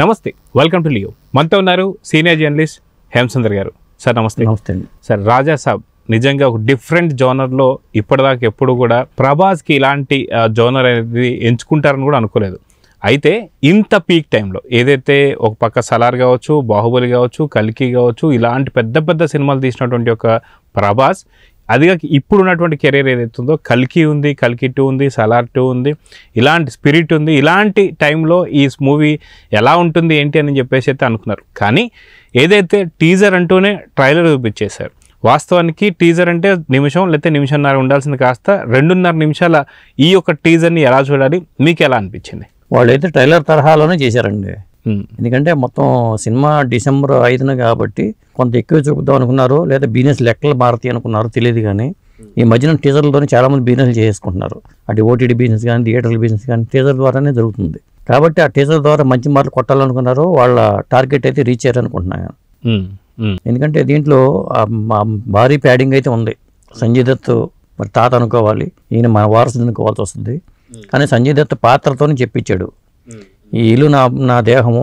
నమస్తే, welcome to Leo. మనతో ఉన్నారు సీనియర్ జర్నలిస్ట్ హేమచంద్ర గారు. సార్ నమస్తే. నమస్తే అండి. సార్, రాజా సాబ్ నిజంగా ఒక డిఫరెంట్ జోనర్లో ఇప్పటిదాకా ఎప్పుడు కూడా ప్రభాస్కి ఇలాంటి జోనర్ అనేది ఎంచుకుంటారని కూడా అనుకోలేదు. అయితే ఇంత పీక్ టైంలో ఏదైతే ఒక పక్క సలార్ కావచ్చు, బాహుబలి కావచ్చు, కల్కి కావచ్చు, ఇలాంటి పెద్ద పెద్ద సినిమాలు తీసినటువంటి ఒక ప్రభాస్, అదిగా ఇప్పుడు ఉన్నటువంటి కెరీర్ ఏదైతుందో కల్కి ఉంది, కల్కి 2 ఉంది, సలార్ 2 ఉంది, ఇలాంటి స్పిరిట్ ఉంది. ఇలాంటి టైంలో ఈ మూవీ ఎలా ఉంటుంది ఏంటి అని చెప్పేసి అయితే అనుకున్నారు. కానీ ఏదైతే టీజర్ అంటూనే ట్రైలర్ చూపించేశారు. వాస్తవానికి టీజర్ అంటే నిమిషం లేకపోతే నిమిషంన్నర ఉండాల్సింది కాస్త 2.5 నిమిషాల ఈ యొక్క టీజర్ని ఎలా చూడాలి, మీకు ఎలా అనిపించింది? వాళ్ళైతే ట్రైలర్ తరహాలోనే చేశారండి. ఎందుకంటే మొత్తం సినిమా డిసెంబర్ 5న కాబట్టి కొంత ఎక్కువ చూపుదాం అనుకున్నారు, లేదా బిజినెస్ లెక్కలు మారుతాయి అనుకున్నారు, తెలియదు. కానీ ఈ మధ్యన టీజర్లతోనే చాలామంది బిజినెస్ చేసుకుంటున్నారు. అటు ఓటీటీ బిజినెస్ కానీ, థియేటర్ల బిజినెస్ కానీ టీజర్ ద్వారానే జరుగుతుంది. కాబట్టి ఆ టీజర్ ద్వారా మంచి మార్కులు కొట్టాలనుకున్నారు. వాళ్ళ టార్గెట్ అయితే రీచ్ అయ్యారు అనుకుంటున్నాను. ఎందుకంటే దీంట్లో భారీ ప్యాడింగ్ అయితే ఉంది. సంజయ్ దత్ మరి తాత అనుకోవాలి, ఈయన మన వారసుడు అనుకోవాల్సి వస్తుంది. కానీ సంజయ్ దత్ పాత్రతోనే చెప్పించాడు, ఈ ఇల్లు నా దేహము,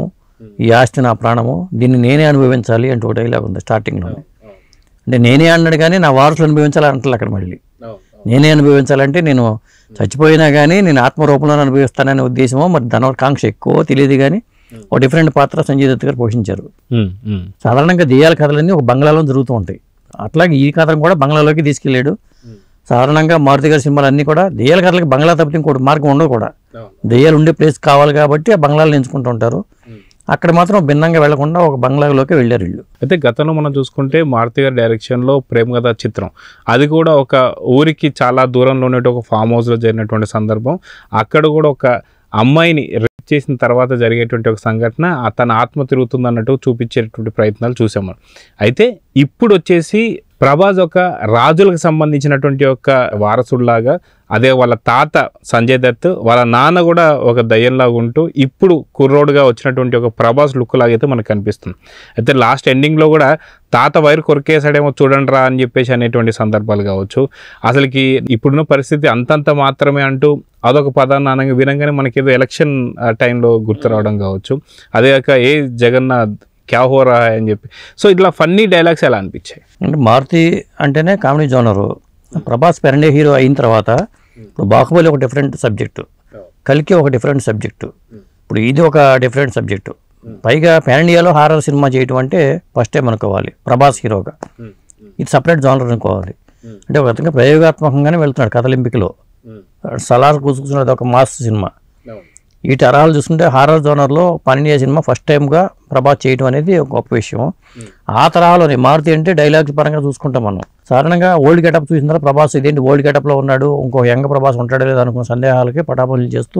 ఈ ఆస్తి నా ప్రాణము, దీన్ని నేనే అనుభవించాలి అంటే ఒక డైలాగ్ ఉంది స్టార్టింగ్లో. అంటే నేనే అన్నాడు కానీ నా వారసులు అనుభవించాలి అంటారు అక్కడ. మళ్ళీ నేనే అనుభవించాలంటే నేను చచ్చిపోయినా కానీ నేను ఆత్మరూపంలో అనుభవిస్తాననే ఉద్దేశమో మరి ధనకాంక్ష ఎక్కువ తెలియదు. కానీ ఒక డిఫరెంట్ పాత్ర సంజయ్ దత్ గారు పోషించారు. సాధారణంగా దెయ్యాల కథలన్నీ ఒక బంగ్లాలో జరుగుతూ ఉంటాయి. అట్లాగే ఈ కథను కూడా బంగ్లాలోకి తీసుకెళ్ళాడు. సాధారణంగా మారుతి గారి సినిమాలు అన్నీ కూడా దెయ్యాల కథలకు బంగ్లా తప్పితే ఇంకోటి మార్గం ఉండవు కూడా. దెయ్యాలు ఉండే ప్లేస్ కావాలి కాబట్టి ఆ బంగ్లాలను ఎంచుకుంటూ ఉంటారు. అక్కడ మాత్రం భిన్నంగా వెళ్లకుండా ఒక బంగ్లాలోకి వెళ్ళారు వీళ్ళు. అయితే గతంలో మనం చూసుకుంటే మారుతి గారి డైరెక్షన్లో ప్రేమ కథ చిత్రం, అది కూడా ఒక ఊరికి చాలా దూరంలో ఉన్నట్టు ఒక ఫామ్ హౌస్లో జరిగినటువంటి సందర్భం. అక్కడ కూడా ఒక అమ్మాయిని రేప్ చేసిన తర్వాత జరిగేటువంటి ఒక సంఘటన తన ఆత్మ తిరుగుతుంది అన్నట్టు చూపించేటువంటి ప్రయత్నాలు చూసాము. అయితే ఇప్పుడు వచ్చేసి ప్రభాస్ ఒక రాజులకు సంబంధించినటువంటి ఒక వారసుడిలాగా, అదే వాళ్ళ తాత సంజయ్ దత్, వాళ్ళ నాన్న కూడా ఒక దయ్యంలాగా ఉంటూ ఇప్పుడు కుర్రోడుగా వచ్చినటువంటి ఒక ప్రభాస్ లుక్ లాగైతే మనకు కనిపిస్తుంది. అయితే లాస్ట్ ఎండింగ్లో కూడా తాత వైరు కొరికేసాడేమో చూడండి రా అని చెప్పేసి అనేటువంటి సందర్భాలు కావచ్చు. అసలుకి ఇప్పుడున్న పరిస్థితి అంతంత మాత్రమే అంటూ అదొక పదాన్ని వినంగానే మనకి ఏదో ఎలక్షన్ టైంలో గుర్తు రావడం కావచ్చు. అదే కాక ఏ జగన్నాథ్ క్యా హో రా అని చెప్పి. సో ఇట్లా ఫన్నీ డైలాగ్స్ ఎలా అనిపించాయి? అంటే మారుతి అంటేనే కామెడీ జోనరు. ప్రభాస్ పెరండే హీరో అయిన తర్వాత ఇప్పుడు బాహుబలి ఒక డిఫరెంట్ సబ్జెక్టు, కల్కి ఒక డిఫరెంట్ సబ్జెక్టు, ఇప్పుడు ఇది ఒక డిఫరెంట్ సబ్జెక్టు. పైగా పాన్ ఇండియాలో హారర్ సినిమా చేయటం అంటే ఫస్ట్ టైం అనుకోవాలి ప్రభాస్ హీరోగా. ఇది సపరేట్ జోనర్ అనుకోవాలి. అంటే ఒక విధంగా ప్రయోగాత్మకంగానే వెళ్తున్నాడు కథలింపికలో. సలార్ కూర్చున్నది ఒక మాస్ సినిమా. ఈ తరాలు చూసుకుంటే హారర్ జోనర్లో పాన్ ఇండియా సినిమా ఫస్ట్ టైంగా ప్రభాస్ చేయడం అనేది ఒక గొప్ప విషయం. ఆ తరహాలోనే మారుతి అంటే డైలాగ్స్ పరంగా చూసుకుంటాం మనం. సాధారణంగా ఓల్డ్ గెటప్ చూసిన తర్వాత ప్రభాస్ ఇదేంటి ఓల్డ్ గెటప్లో ఉన్నాడు, ఇంకో యంగ్ ప్రభాస్ ఉంటాడో లేదో అనుకున్న సందేహాలకి పటాపంచలు చేస్తూ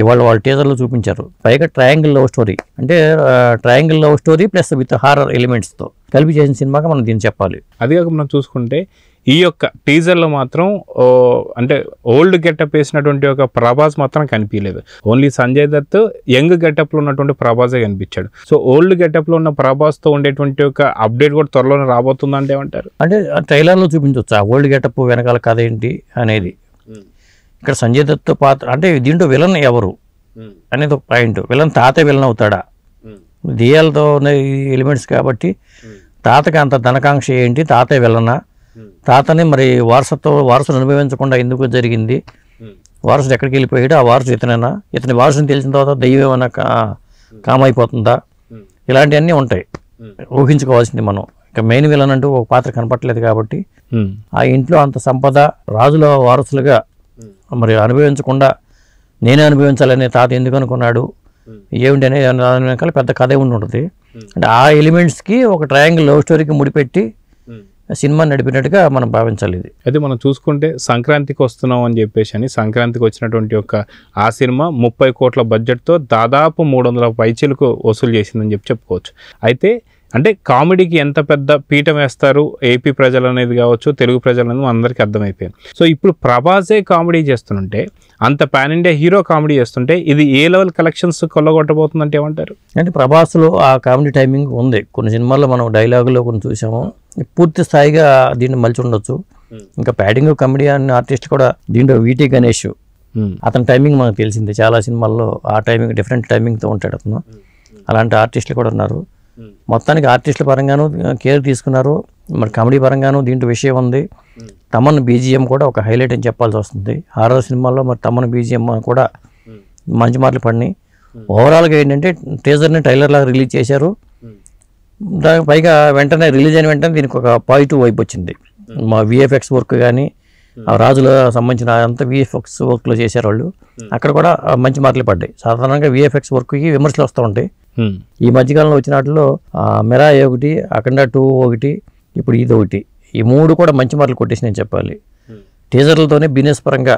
ఇవాళ వాళ్ళు టీజర్లో చూపించారు. పైగా ట్రయాంగిల్ లవ్ స్టోరీ, అంటే triangle love story plus with horror ఎలిమెంట్స్తో కలిపి చేసిన సినిమాగా మనం దీన్ని చెప్పాలి. అది కాక మనం చూసుకుంటే ఈ యొక్క టీజర్లో మాత్రం అంటే ఓల్డ్ గెటప్ వేసినటువంటి ఒక ప్రభాస్ మాత్రం కనిపించలేదు. ఓన్లీ సంజయ్ దత్ యంగ్ గెటప్లో ఉన్నటువంటి ప్రభాసే కనిపించాడు. సో ఓల్డ్ గెటప్లో ఉన్న ప్రభాస్తో ఉండేటువంటి ఒక అప్డేట్ కూడా త్వరలోనే రాబోతుందంటే ఏమంటారు? అంటే ట్రైలర్లో చూపించవచ్చు ఆ ఓల్డ్ గెటప్ వెనకాల కథ ఏంటి అనేది. ఇక్కడ సంజయ్ దత్ పాత్ర అంటే దీంట్లో విలన్ ఎవరు అనేది ఒక పాయింట్. విలన్ తాతే విలన్ అవుతాడా? దెయ్యాలతో ఉన్న ఎలిమెంట్స్ కాబట్టి తాతకి అంత ధనకాంక్ష ఏంటి? తాతే విలనా? తాతని మరి వారసును అనుభవించకుండా ఎందుకు జరిగింది? వారసుడు ఎక్కడికి వెళ్ళిపోయాడు? ఆ వారసు ఇతనేనా? ఇతని వారసుని తెలిసిన తర్వాత దెయ్యం ఏమైనా కామైపోతుందా? ఇలాంటివన్నీ ఉంటాయి, ఊహించుకోవాల్సింది మనం. ఇక మెయిన్ విలన్ అంటూ ఒక పాత్ర కనపట్లేదు కాబట్టి ఆ ఇంట్లో అంత సంపద రాజుల వారసులుగా మరి అనుభవించకుండా నేనే అనుభవించాలనే తాత ఎందుకు అనుకున్నాడు ఏమిటి అనే వెనకాల పెద్ద కథ ఉండి ఉంటుంది. అంటే ఆ ఎలిమెంట్స్కి ఒక ట్రయాంగిల్ లవ్ స్టోరీకి ముడిపెట్టి సినిమా నడిపినట్టుగా మనం భావించాలి. ఇది అయితే మనం చూసుకుంటే సంక్రాంతికి వస్తున్నాం అని చెప్పేసి అని సంక్రాంతికి వచ్చినటువంటి ఒక ఆ సినిమా 30 కోట్ల బడ్జెట్తో దాదాపు 300 పైచీలకు వసూలు చేసిందని చెప్పుకోవచ్చు. అయితే అంటే కామెడీకి ఎంత పెద్ద పీఠం వేస్తారు ఏపీ ప్రజలు అనేది కావచ్చు, తెలుగు ప్రజలు అనేది అందరికీ అర్థమైపోయింది. సో ఇప్పుడు ప్రభాసే కామెడీ చేస్తుంటే, అంత పాన్ ఇండియా హీరో కామెడీ చేస్తుంటే ఇది ఏ లెవెల్ కలెక్షన్స్ కొల్లగొట్టబోతుందంటే ఏమంటారు? అంటే ప్రభాస్లో ఆ కామెడీ టైమింగ్ ఉంది. కొన్ని సినిమాల్లో మనం డైలాగులో కొన్ని చూసాము, పూర్తి స్థాయిగా దీన్ని మలిచి ఉండొచ్చు. ఇంకా ప్యాడింగ్ కమెడియన్ ఆర్టిస్ట్ కూడా దీంట్లో వీటీ గణేష్, అతని టైమింగ్ మనకు తెలిసింది. చాలా సినిమాల్లో ఆ టైమింగ్ డిఫరెంట్ టైమింగ్తో ఉంటాడు అతను. అలాంటి ఆర్టిస్టులు కూడా ఉన్నారు. మొత్తానికి ఆర్టిస్టుల పరంగాను కేర్ తీసుకున్నారు. మరి కామెడీ పరంగాను దీంట్లో విషయం ఉంది. తమన్ బీజిఎం కూడా ఒక హైలైట్ అని చెప్పాల్సి వస్తుంది. హారర్ సినిమాల్లో మరి తమన్ బీజిఎం కూడా మంచి మార్కులు పడినాయి. ఓవరాల్గా ఏంటంటే టీజర్ని ట్రైలర్ లాగా రిలీజ్ చేశారు. దానికి పైగా వెంటనే రిలీజ్ అయిన వెంటనే దీనికి ఒక పాజిటివ్ వైపు వచ్చింది. మా విఎఫ్ఎక్స్ వర్క్ కానీ రాజుల సంబంధించిన అంతా విఎఫ్ఎక్స్ వర్క్లో చేశారు వాళ్ళు. అక్కడ కూడా మంచి మార్కులు పడ్డాయి. సాధారణంగా విఎఫ్ఎక్స్ వర్క్కి విమర్శలు వస్తూ ఉంటాయి. ఈ మధ్యకాలంలో వచ్చిన వాటిలో మిరాయి ఒకటి, అఖండ 2 ఒకటి, ఇప్పుడు ఇది ఒకటి, ఈ 3 కూడా మంచి మార్కులు కొట్టేసి నేను చెప్పాలి. టీజర్లతోనే బిజినెస్ పరంగా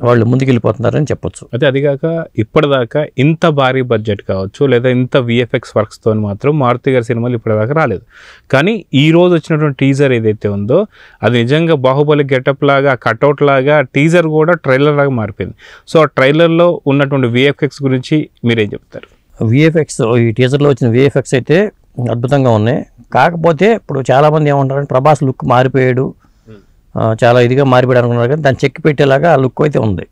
వాళ్ళు ముందుకెళ్ళిపోతున్నారని చెప్పొచ్చు. అయితే అదిగాక ఇప్పటిదాకా ఇంత భారీ బడ్జెట్ కావచ్చు లేదా ఇంత విఎఫ్ఎక్స్ వర్క్స్తో మాత్రం మారుతి గారి సినిమాలు ఇప్పటిదాకా రాలేదు. కానీ ఈ రోజు వచ్చినటువంటి టీజర్ ఏదైతే ఉందో అది నిజంగా బాహుబలి గెటప్ లాగా, కట్అవుట్ లాగా టీజర్ కూడా ట్రైలర్ లాగా మారిపోయింది. సో ఆ ట్రైలర్లో ఉన్నటువంటి విఎఫ్ఎక్స్ గురించి మీరేం చెప్తారు? విఎఫ్ఎక్స్ ఈ టీజర్లో వచ్చిన విఎఫ్ఎక్స్ అయితే అద్భుతంగా ఉన్నాయి. కాకపోతే ఇప్పుడు చాలామంది ఏమంటారంటే ప్రభాస్ లుక్ మారిపోయాడు, చాలా ఇదిగా మారిపోయాడు అనుకున్నారు. కానీ దాన్ని చెక్కి పెట్టేలాగా ఆ లుక్ అయితే ఉంది.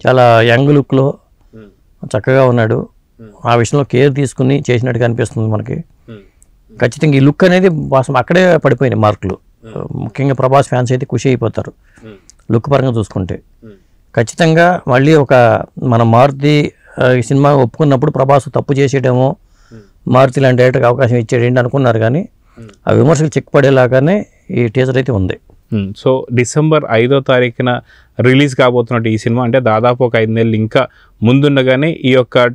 చాలా యంగ్ లుక్లో చక్కగా ఉన్నాడు. ఆ విషయంలో కేర్ తీసుకుని చేసినట్టుగా అనిపిస్తుంది మనకి. ఖచ్చితంగా ఈ లుక్ అనేది అక్కడే పడిపోయినాయి మార్కులు. ముఖ్యంగా ప్రభాస్ ఫ్యాన్స్ అయితే ఖుషి అయిపోతారు లుక్ పరంగా చూసుకుంటే. ఖచ్చితంగా మళ్ళీ ఒక మన మారుతి ఈ సినిమా ఒప్పుకున్నప్పుడు ప్రభాస్ తప్పు చేసేయడమో, మారుతి లాంటి డైరెక్టర్కి అవకాశం ఇచ్చాడు ఏంటి అనుకున్నారు. కానీ ఆ విమర్శలు చెక్ పడేలాగానే ఈ టీజర్ అయితే ఉంది. సో డిసెంబర్ 5వ తారీఖున రిలీజ్ కాబోతున్నట్టు ఈ సినిమా అంటే దాదాపు ఒక 5 నెలలు ఇంకా ముందుండగానే ఈ యొక్క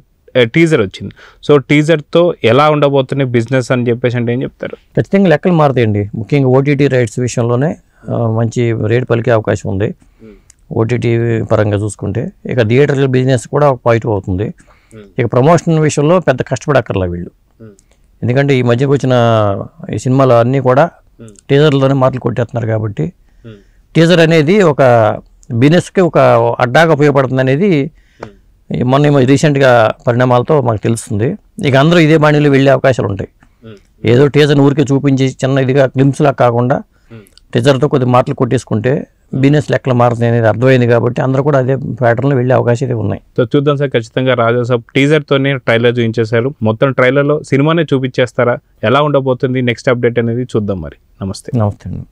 టీజర్ వచ్చింది. సో టీజర్తో ఎలా ఉండబోతున్నాయి బిజినెస్ అని చెప్పేసి అంటే ఏం చెప్తారు? ఖచ్చితంగా లెక్కలు మారుతాయండి. ముఖ్యంగా ఓటీటీ రైట్స్ విషయంలోనే మంచి రేటు పలికే అవకాశం ఉంది. ఓటీటీ పరంగా చూసుకుంటే ఇక థియేటర్ బిజినెస్ కూడా ఒక పాజిటివ్ అవుతుంది. ఇక ప్రమోషన్ విషయంలో పెద్ద కష్టపడక్కర్లా వీళ్ళు. ఎందుకంటే ఈ మధ్యకు వచ్చిన ఈ సినిమాలు అన్నీ కూడా టీజర్లతోనే మార్కులు కొట్టేస్తున్నారు. కాబట్టి టీజర్ అనేది ఒక బిజినెస్కి ఒక అడ్డాగా ఉపయోగపడుతుంది అనేది మొన్న రీసెంట్గా పరిణామాలతో మాకు తెలుస్తుంది. ఇక అందరూ ఇదే బాణీలో వెళ్ళే అవకాశాలు ఉంటాయి. ఏదో టీజర్ని ఊరికే చూపించి చిన్న ఇదిగా గ్లిమ్స్లా కాకుండా టీజర్తో కొద్ది మార్కులు కొట్టేసుకుంటే బిజినెస్ లెక్కలు మారుతాయి అనేది అర్థమైంది. కాబట్టి అందరూ కూడా అదే ప్యాటర్న్లో వెళ్ళే అవకాశాలు ఉన్నాయి. సో చూద్దాం సార్. ఖచ్చితంగా రాజాసాబ్ టీజర్తోనే ట్రైలర్ చూపించేశారు. మొత్తం ట్రైలర్లో సినిమానే చూపించేస్తారా? ఎలా ఉండబోతుంది నెక్స్ట్ అప్డేట్ అనేది చూద్దాం మరి. నమస్తే. నమస్తే అండి.